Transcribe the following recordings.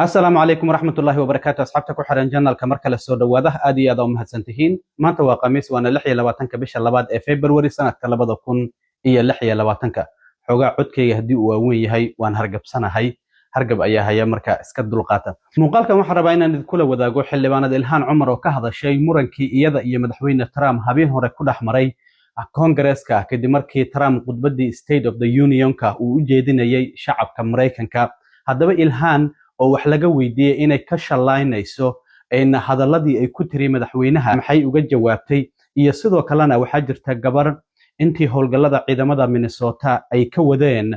السلام عليكم ورحمة الله وبركاته أصحابتك وحرن جنال كمركل السود وده أدي هذا ومهتسنتهين ما أنت وقميص وأنا لحية لواتنك بيش اللباد فبراير سنة كلبض أكون إيه اللحية لواتنك حوجا عدك يهدي ووي هاي وأنا هرجب سنة هاي هرجب أيها هي مركا اسكد القاتة مقالك محربين أن كل وذا جو حل بان الهان عمر وكهذا الشيء مرنكي يدا إيه مدحوين ترام هبين هو كل أحمري كونغرس كدي مركي ترام قد بدي State of the Union وجدنا يي شعب كمريكان هذا الهان oo wax laga weydiiyay inay ka shalaynayso in hadaladii ay ku tiri madaxweynaha maxay uga jawaabtay iyo sidoo kalena waxa jirta gabar intii howlgalada ciidamada Minnesota ay ka wadeen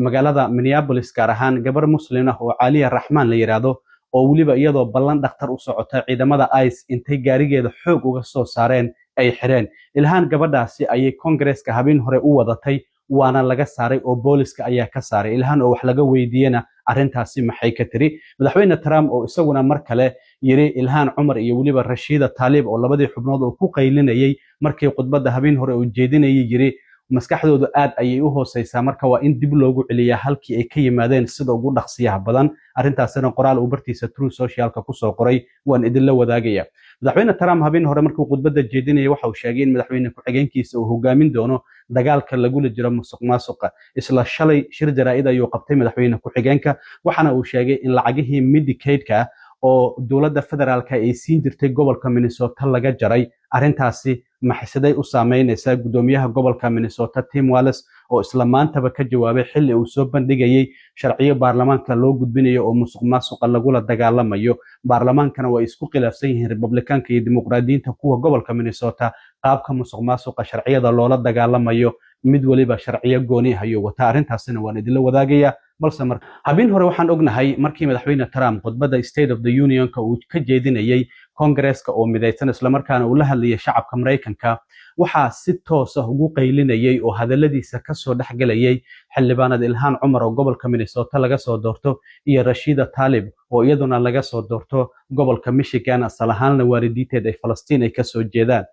magaalada Minneapolis gaar ahaan gabar muslim ah oo Aliya Rahman la yiraahdo oo waliba iyadoo ballan dhakhtar u socota ciidamada ICE intay gaarigeeda xoog uga soo saareen ay xireen ilhaan gabadhaasi ayay Congress-ka habeen hore u wadatay waana laga saaray oo booliska ayaa ka saaray ilhaan oo wax laga weydiiyana arintaasi maxay ka tiri madaxweyne Trump oo isaguna mar kale yiri ilhaan Umar iyo waliba Rashida Tlaib oo labadii xubnood oo ku qaylinayay markii khudbada habeen hore uu jeedinayay yiri maskaxdoodu aad ayay u hooseysaa marka waa in dib loogu celiyaa halkii ay ka yimaadeen sida ugu dhaqsiyaha badan arintaasina qoraal uu bartiisa True Social-ka ku soo qoray waan idin la wadaagaya madaxweyne Trump habeen hore markuu khudbada jeedinayay waxa uu sheegay in madaxweyne ku xigeenkiisa uu hogaamin doono dagaalka lagu jiro musuqmaasuqa isla shalay shir jaraa'id ayuu qabtay madaxweyne ku xigeenka waxana uu sheegay in lacagihii Medicaid-ka oo dawladda federaalka ay siin jirtay gobolka Minnesota laga jaray arintaasi maxasiday u saameynaysa gudoomiyaha gobolka Minnesota Tim Walz oo isla maantaba ka jawaabay xilli uu soo bandhigayay sharciyo baarlamaanka loo gudbinayo oo musuqmaasuqa lagula dagaalamayo baarlamaankana way isku khilaafsan yihiin Republicaanka iyo Dimuqraadiyiinta kuwa gobolka Minnesota qaabka musuqmaasuqa sharciyada loola dagaalamayo mid waliba sharciyo gooni ah ayuu wata arintaasina waan idin la wadaagaya balse habeen hore waxaan ognahay markii madaxweyne Trump khudbada State of the Union-ka uu ka jeedinayay Congress-ka oo midaysan isla markaana uu la hadlayay shacabka Mareykanka waxa si toos ah ugu qaylinayay oo hadaladiisa ka soo dhaxgalayay xildhibaanada Ilhaan Umar oo gobolka Minnesota laga soo doorto iyo Rashida Tlaib oo iyaduna laga soo doorto gobolka Michigan asal ahaanna waalidiinteed ay Falastiin ay ka soo jeedaan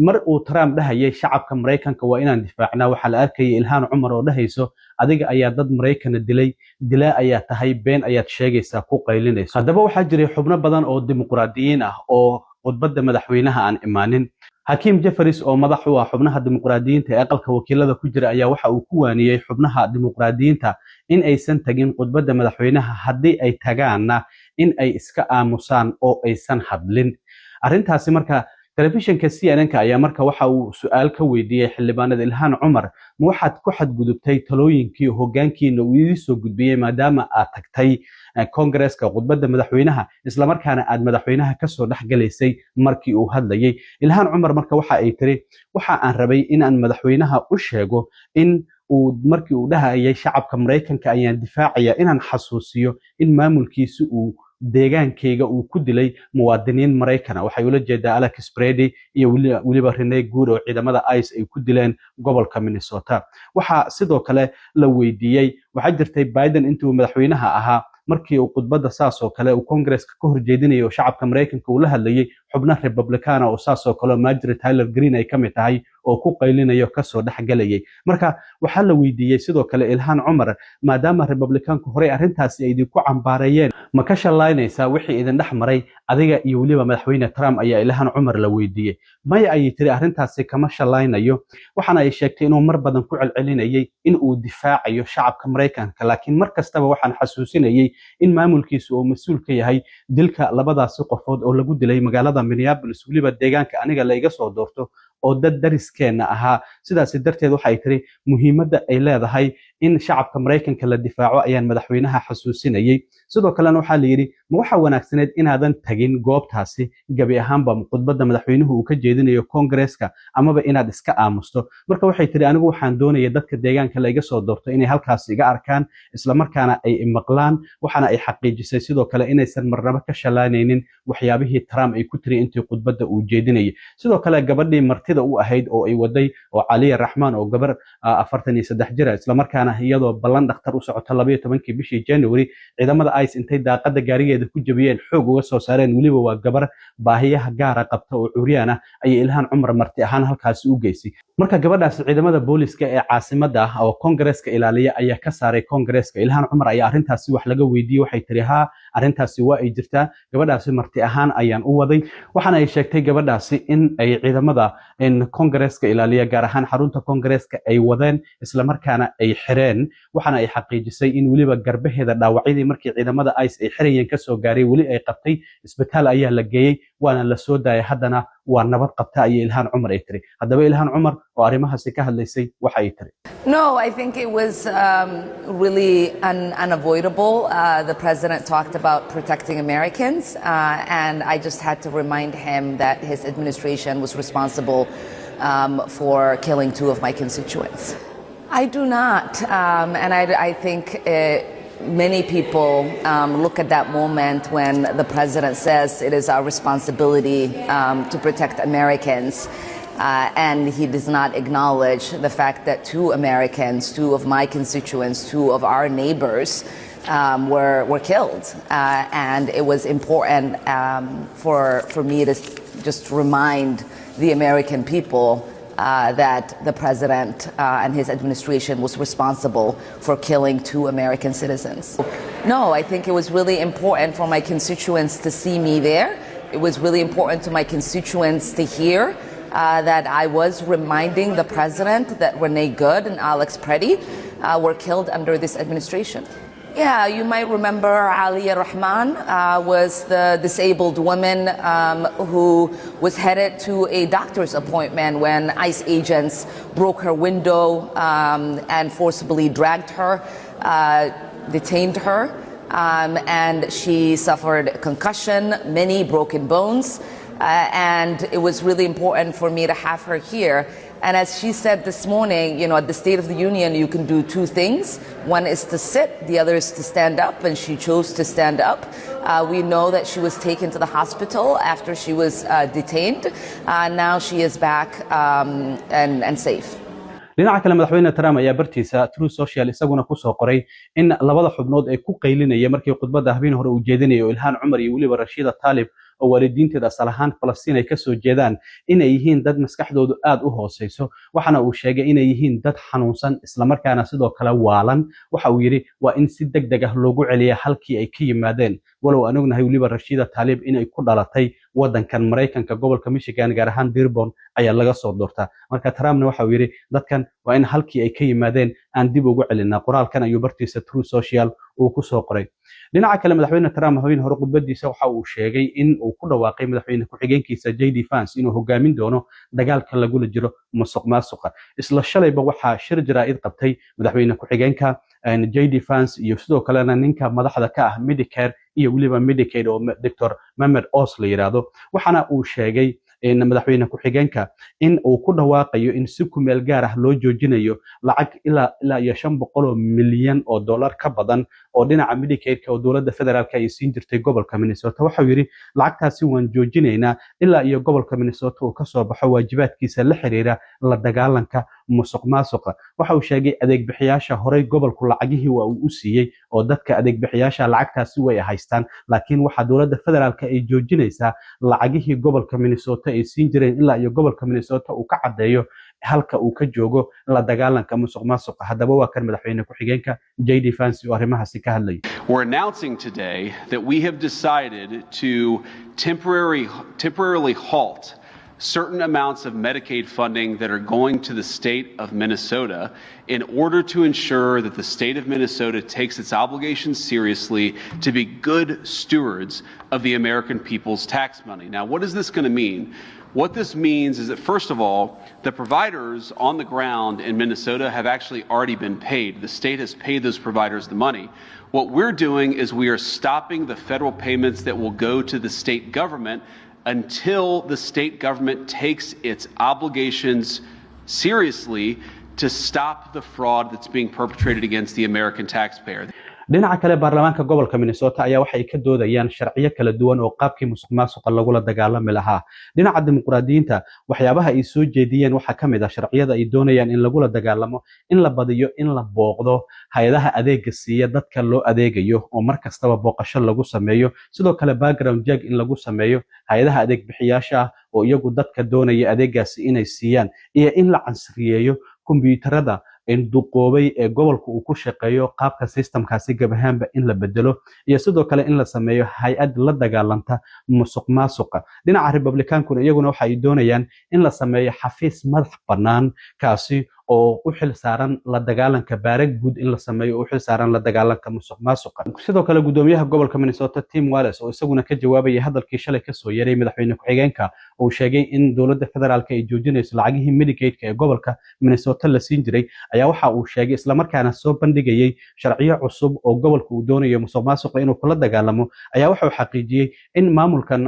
mar uu Trump dhahayay shacabka Mareykanka waa inaan difaacnaa waxa la arkayay Ilhaan Umar oo dhahayso adiga ayaa dad Mareykan dilay ayaa tahay been ayaad sheegaysaa ku qaylinayso hadaba waxa jiray xubno badan oo dimuqraadiyiin ah oo khudbada madaxweynaha aan imaanin Hakim Jeffries oo madax u ah xubnaha dimuqraadiyiinta ee aqalka wakiilada ku jira ayaa waxa uu ku waaniyay xubnaha dimuqraadiyiinta in aysan tagin khudbada madaxweynaha haddii ay tagaana in ay iska aamusaan oo aysan hadlin arintaasi marka telefishinka CNN-ka ayaa marka waxa uu su'aal ka weydiiyay xildhibaanada Ilhaan Umar ma waxaad ku xadgudubtay talooyinkii hoggaankiina uu idin soo gudbiyay maadaama aad tagtay Congress-ka khudbada madaxweynaha isla markaana aad madaxweynaha ka soo dhaxgalaysay markii uu hadlayay Ilhaan Umar marka waxa ay tiri waxa aan rabay in aan madaxweynaha u sheego in uu markii uu dhahayay shacabka Mareykanka ayaan difaacaya inaan xasuusiyo in maamulkiisu uu deegaankayga uu ku dilay muwaadiniin Mareykan waxay ula jeedaa Alex Brady iyo waliba Rene Good oo ciidamada ICE ay ku dileen gobolka Minnesota waxa sidoo kale la weydiiyay waxa jirtay Biden intuu madaxweynaha ahaa markii uu khudbada saas oo kale uu Congress-ka ka horjeedinayo shacabka Mareykanka uu la hadlayay xubnaha Republican oo saas oo kale Marjorie Taylor Greene ay kamid tahay oo ku qaylinayo ka soo dhaxgalayay marka waxa la weydiiyay sidoo kale Ilhaan Umar maadaama Republicaanku hore arintaasi ay ku cambaarayeen ma ka shalaynaysaa wixii idin dhaxmaray adiga iyo waliba madaxweyne Trump ayaa Ilhaan Umar la weydiiyay may ay tiri arintaasi kama shalaynayo waxana ay sheegtay inuu mar badan ku celcelinayay in uu difaacayo shacabka Mareykanka laakiin mar kastaba waxaan xasuusinayay in maamulkiisu uu mas'uul ka yahay dilka labadaas qofood oo lagu dilay magaalada Minneapolis waliba deegaanka aniga la iga soo doorto oo dad dariskeena ahaa sidaas darteed waxa ay tiri muhiimadda ay leedahay in shacabka Mareykanka la difaaco ayaan madaxweynaha xasuusinayay sidoo kalena waxa la yiri ma waxa wanaagsaneed inaadan tagin goobtaasi gabi ahaanba khudbada madaxweynuhu uu ka jeedinayo Congress-ka amaba inaad iska aamusto marka waxay tiri anigu waxaan doonayaa dadka deegaanka la iga soo doorto inay halkaas iga arkaan isla markaana ay maqlaan waxana ay xaqiijisay sidoo kale inaysan marnaba ka shalaanaynin waxyaabihii Trump ay ku tiri intii khudbada uu jeedinayay sidoo kale gabadhii martida u ahayd oo ay waday oo Aliya Rahman oo gabar 43 jir isla markaana iyadoo ballan dhakhtar u socota 12 bishii January ciidamada ICE intay daaqada gaarigeeda ku jabiyeen xoog uga soo saareen waliba waa gabar baahiyaha gaar ah qabta oo curiyaan ah ay Ilhaan Umar marti ahaan halkaas u geysay marka gabadhaas ciidamada booliska ee caasimada ah oo Congress-ka ilaaliya ayaa ka saaray Congress-ka Ilhaan Umar ayaa arintaasi wax laga weydiiyay waxay tiri ha arrintaasi waa ay jirtaa gabadhaasi marti ahaan ayaan u waday waxaana ay sheegtay gabadhaasi in ay ciidamada Congress-ka ilaaliya gaar ahaan xarunta Congress-ka ay wadeen isla markaana ay xireen waxaana ay xaqiijisay in waliba garbaheeda dhaawacyadii markii ciidamada ICE ay xirayeen ka soo gaaray wali ay qabtay isbitaal ayaa la geeyay waana la soo daayay haddana waa nabad qabta ayay Ilhaan Cumar ay tiri haddaba Ilhaan Cumar oo arrimahaasi ka hadlaysay waxa ay tiri No, I think it was really unavoidable. The president talked about protecting Americans, and I just had to remind him that his administration was responsible for killing 2 of my constituents. I do not, and I think many people look at that moment when the president says it is our responsibility to protect Americans. And he does not acknowledge the fact that 2 Americans, 2 of my constituents, 2 of our neighbors were killed. And it was important for me to just remind the American people that the president and his administration was responsible for killing 2 American citizens. No, I think it was really important for my constituents to see me there. It was really important to my constituents to hear that I was reminding the president that Renee Good and Alex Preddy were killed under this administration. Yeah, you might remember Alia Rahman was the disabled woman who was headed to a doctor's appointment when ICE agents broke her window and forcibly dragged her, detained her, and she suffered concussion, many broken bones. And it was really important for me to have her here. And as she said this morning, you know, at the State of the Union, you can do 2 things. One is to sit, the other is to stand up, and she chose to stand up. We know that she was taken to the hospital after she was detained. Now she is back and safe. dhinaca kale madaxweyne Trump ayaa bartiisa True Social isaguna ku soo qoray in labada xubnood ay ku qaylinayeen markii khudbadda habeen hore uu jeedinayo Ilhaan Cumar iyo waliba Rashida Tlaib oo waalidiinteeda asal ahaan Falastiin ay ka soo jeedaan inay yihiin dad maskaxdoodu aad u hooseyso waxana uu sheegay inay yihiin dad xanuunsan isla markaana sidoo kale waalan waxa uu yiri waa in si degdeg ah loogu celiyo halkii ay ka yimaadeen walow aan ognahay waliba Rashida Tlaib inay ku dhalatay wadankan Mareykanka gobolka Michigan gaar ahaan Dearborn ayaa laga soo doortaa marka Trumpna waxa uu yiri dadkan waa in halkii ay ka yimaadeen aan dib ugu celinaa qoraalkan ayuu bartiisa True Social uu ku soo qoray dhinaca kale madaxweyne Trump habeen hore khudbadiisa waxa uu sheegay in uu ku dhawaaqay madaxweyne ku-xigeenkiisa JD Vance inuu hogaamin doono dagaalka lagula jiro musuqmaasuqa isla shalayba waxa shir jaraa'id qabtay madaxweyne ku-xigeenka JD Vance iyo sidoo kalena ninka madaxda ka ah Medicare iyo waliba Medicaid oo Dr. Mohamed Oz la yiraahdo waxana uu sheegay in madaxweyne ku-xigeenka in uu ku dhawaaqayo in si ku meel gaar ah loo joojinayo lacag ilaa iyo 500 milyan oo dollar ka badan oo dhinaca Medicaid-ka oo dawladda federaalka ay siin jirtay gobolka Minnesota waxa uu yiri lacagtaasi waan joojinaynaa ilaa iyo gobolka Minnesota uu ka soo baxo waajibaadkiisa la xiriira la dagaalanka musuqmaasuqa waxa uu sheegay adeeg bixiyaasha horey gobolku lacagihii waa uu siiyay oo dadka adeeg bixiyaasha lacagtaasi way haystaan laakiin waxa dawladda federaalka ay joojinaysaa lacagihii gobolka Minnesota ay siin jireen ilaa iyo gobolka Minnesota uu ka cadeeyo halka uu ka joogo la dagaalanka musuqmaasuqa hadaba waa kan madaxweyne ku-xigeenka JD Vance oo arrimahaasi ka hadlay We're announcing today that we have decided to temporarily halt certain amounts of Medicaid funding that are going to the state of Minnesota in order to ensure that the state of Minnesota takes its obligations seriously to be good stewards of the American people's tax money. Now, what is this going to mean? What this means is that, first of all, the providers on the ground in Minnesota have actually already been paid. The state has paid those providers the money. What we're doing is we are stopping the federal payments that will go to the state government until the state government takes its obligations seriously to stop the fraud that's being perpetrated against the American taxpayer. dhinaca kale baarlamaanka gobolka Minnesota ayaa waxay ka doodayaan sharciyo kala duwan oo qaabkii musuqmaasuqa lagula dagaalami lahaa dhinaca dimuqraadiyiinta waxyaabaha ay soo jeediyeen waxa kamid ah sharciyada ay doonayaan in lagula dagaalamo in la badiyo in la booqdo hay'adaha adeegga siiya dadka loo adeegayo oo markastaba booqasho lagu sameeyo sidoo kale background check in lagu sameeyo hay'adaha adeeg bixiyaasha oo iyagu dadka doonaya adeeggaasi inay siiyaan iyo in la cansriyeeyo kombiyuutarada in duqoobay ee gobolka uu ku shaqeeyo qaabka systemkaasi gabahaanba in la bedelo iyo sidoo kale in la sameeyo hay-ad la dagaalanta musuqmaasuqa dhinaca republicaankuna iyaguna waxa ay doonayaan in la sameeyo xafiis madax bannaan kaasi oo u xil saaran la dagaalanka baarag guud in la sameeyo u xil saaran la dagaalanka musuqmaasuqa sidoo kale gudoomiyaha gobolka Minnesota Tim Walz oo isaguna ka jawaabay hadalkii shalay ka soo yeeray madaxweyne ku-xigeenka oo sheegay in dowladda federaalka ay joojinayso lacagihii Medicaid-ka ee gobolka Minnesota la siin jiray ayaa waxa uu sheegay isla markaana soo bandhigayay sharciyo cusub oo gobolka uu doonayo musuqmaasuqa inuu kula dagaalamo ayaa waxa uu xaqiijiyay in maamulkan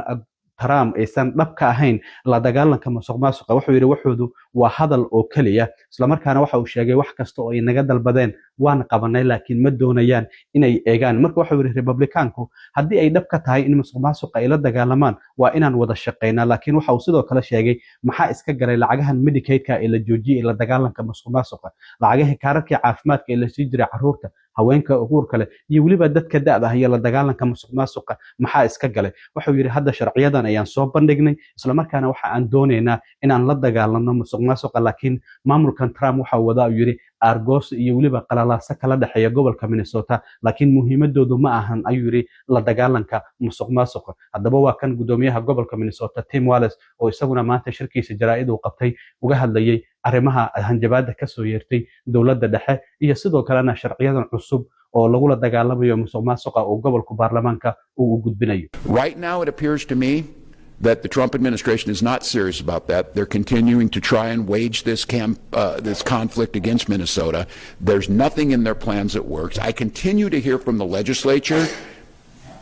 Trump aysan dhab ka ahayn la dagaalanka musuqmaasuqa wuxuu yiri waxoodu waa hadal oo kaliya isla markaana waxa uu sheegay wax kasta oo ay naga dalbadeen waan qabanay laakiin ma doonayaan inay eegaan marka waxa uu yiri republicaanku haddii ay dhab ka tahay in musuqmaasuqa ay la dagaalamaan waa inaan wada shaqeynaa laakiin waxa uu sidoo kale sheegay maxaa iska galay lacagahan Medicaid-ka ee la joojiyay la dagaalanka musuqmaasuqa lacagaha kaararka caafimaadka ee la sii jiray carruurta haweenka uurka leh iyo waliba dadka da'da ah iyo la dagaalanka musuqmaasuqa maxaa iska galay wuxuu yiri hadda sharciyadan ayaan soo bandhignay isla markaana waxa aan doonaynaa inaan la dagaalano musuqmaasuqa laakiin maamulkan Trump waxa uu wadaa yiri argos iyo waliba qalalaasa kala dhaxeeya gobolka Minnesota laakiin muhiimadoodu ma ahan ayuu yiri la dagaalanka musuqmaasuqa haddaba waa kan gudoomiyaha gobolka Minnesota Tim Walz oo isaguna maanta shirkiisa jaraa'id uu qabtay uga hadlayay arrimaha hanjabaadda ka soo yeertay dowladda dhexe iyo sidoo kalena sharciyadan cusub oo lagu la dagaalamayo musuqmaasuqa oo gobolka baarlamaanka uu u gudbinayo. Right now it appears to me that the Trump administration is not serious about that. They're continuing to try and wage this conflict against Minnesota. There's nothing in their plans that works. I continue to hear from the legislature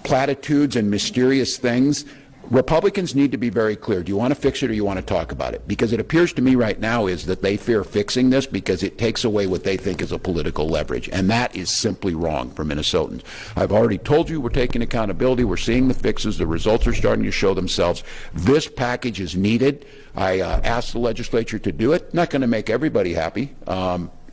platitudes and mysterious things. Republicans need to be very clear. Do you want to fix it or you want to talk about it? Because it appears to me right now is that they fear fixing this because it takes away what they think is a political leverage. And that is simply wrong for Minnesotans. I've already told you we're taking accountability. We're seeing the fixes. The results are starting to show themselves. This package is needed. I asked the legislature to do it. Not going to make everybody happy.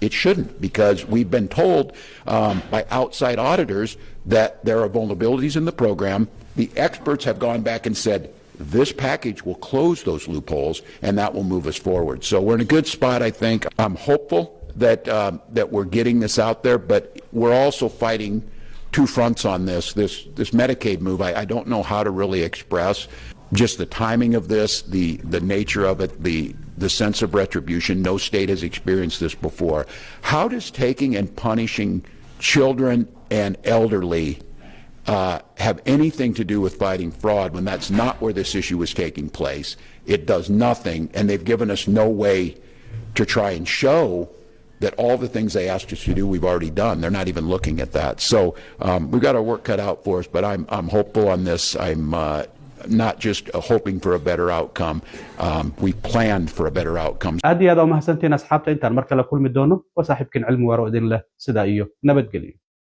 It shouldn't, because we've been told by outside auditors that there are vulnerabilities in the program. The experts have gone back and said this package will close those loopholes and that will move us forward. So we're in a good spot, I think. I'm hopeful that that we're getting this out there, but we're also fighting two fronts on this Medicaid move. I don't know how to really express just the timing of this, the nature of it, the sense of retribution. No state has experienced this before. How does taking and punishing children and elderly have anything to do with fighting fraud when that's not where this issue is taking place? It does nothing, and they've given us no way to try and show that all the things they asked us to do we've already done. They're not even looking at that. So we've got our work cut out for us, but I'm hopeful on this. I'm not just hoping for a better outcome. We planned for a better outcome. aad iyo aad u mahadsantiin asxaabta intaan mar kale kulmi doono waa saaxiibkiin cilmi waaro idin leh sidaa iyo nabadgelyo